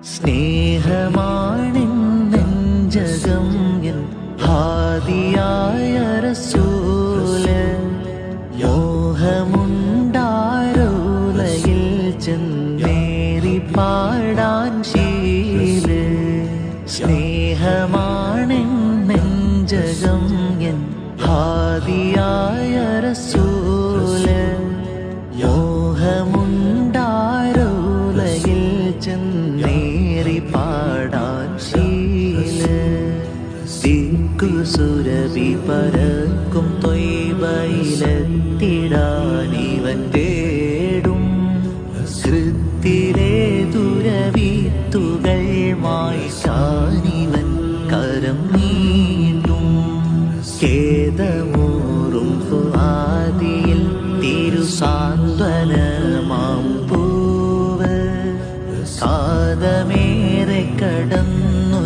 സ്നേഹമാണെൻ നെഞ്ചകം N ഹാദിയായ റസൂല് മോഹമുണ്ടാരോലയിൽ ചെന്നേറി പാടാൻ ശീല് സ്നേഹമാണെൻ നെഞ്ചകം N ഹാദിയായ റസൂല് മോഹമുണ്ടാരോലയിൽ ചെന്നേറി പാടാൻ ശീല് ദിക്കുസുരഭി പരക്കും തൊയ്ബയിലെത്തിടാനിവൻ തേടും ഹൃത്തിലെ ദുരവിത്തുകൾ മായ്ക്കാനിവൻ കരം നീണ്ടും ഖേദമൂറും ഫുആദിയിൽ തിരുസാന്ത്വനമാം പൂവ് കാതമേറെ കടന്നു